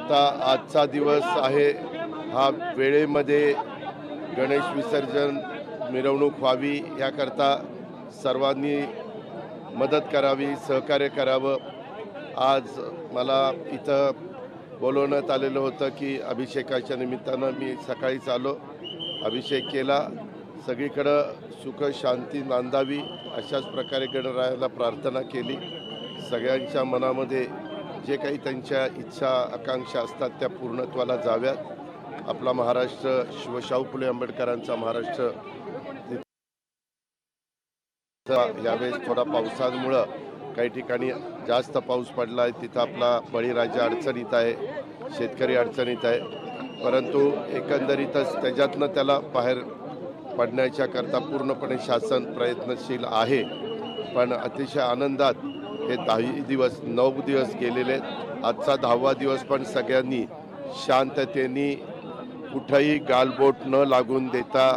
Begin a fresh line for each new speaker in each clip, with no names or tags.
आता आजचा दिवस आहे, हा वेळेमध्ये गणेश विसर्जन मिरवणूक व्हावी याकरता सर्वांनी मदत करावी, सहकार्य करावं. आज मला इथं बोलवण्यात आलेलं होतं की अभिषेकाच्या निमित्तानं मी सकाळीच आलो, अभिषेक केला. सगळीकडं सुख शांती नांदावी अशाच प्रकारे गणरायाला प्रार्थना केली. सगळ्यांच्या मनामध्ये जे काही त्यांच्या इच्छा आकांक्षा असतात त्या पूर्णत्वाला जाव्यात. आपला महाराष्ट्र शिवशाहू फुले आंबेडकरांचा महाराष्ट्र यावेळेस थोडा पावसामुळं काही ठिकाणी जास्त पाऊस पडला आहे, तिथं आपला बळीराजा अडचणीत आहे, शेतकरी अडचणीत आहे. परंतु एकंदरीतच त्याच्यातनं त्याला बाहेर पडण्याच्या करता पूर्णपणे शासन प्रयत्नशील आहे. पण अतिशय आनंदात हे 10 दिवस 9 दिवस गेलेले आहेत. आजचा 10वा दिवस पण सगळ्यांनी शांततेने कुठंही गालबोट न लागून देता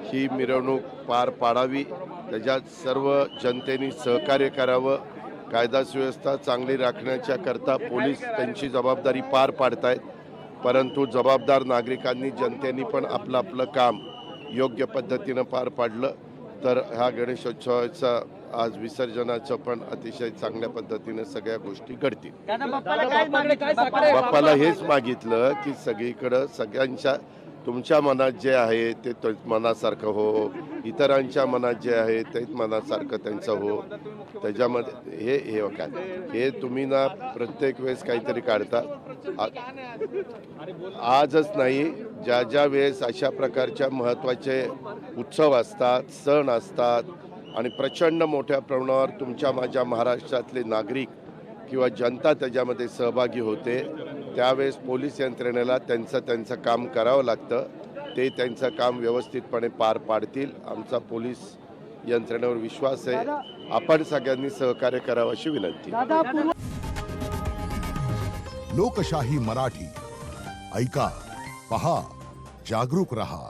ही मिरवणूक पार पाडावी. त्याच्यात सर्व जनतेने सहकार्य करावं. कायदा सुव्यवस्था चांगली राखण्याच्या करता पोलीस त्यांची जबाबदारी पार पाडतायत. परंतु जबाबदार नागरिकांनी जनतेने पण आपलं आपलं काम योग्य पद्धतीनं पार पाडलं तर ह्या गणेशोत्सवाचं आज विसर्जनाचं पण अतिशय चांगल्या पद्धतीने सगळ्या गोष्टी घडतील. बाप्पाला हेच मागितलं की सगळीकडं सगळ्यांच्या तुमच्या मनात जे आहे ते मनासारखं हो, इतरांच्या मनात जे आहे ते मनासारखं त्यांचं हो. त्याच्यामध्ये हे काय हे तुम्ही ना प्रत्येक वेळेस काहीतरी काढता. आजच नाही, ज्या ज्या वेळेस अशा प्रकारच्या महत्त्वाचे उत्सव असतात, सण असतात आणि प्रचंड मोठ्या प्रमाणावर तुमच्या माझ्या महाराष्ट्रातले नागरिक किंवा जनता त्याच्यामध्ये सहभागी होते, त्यावेळेस पोलीस यंत्रणेला त्यांचं काम करावं लागतं. ते त्यांचं काम व्यवस्थितपणे पार पाडतील. आमचा पोलीस यंत्रणेवर विश्वास आहे. आपण सगळ्यांनी सहकार्य करावं अशी विनंती.
लोकशाही मराठी ऐका, पहा, जागरूक रहा.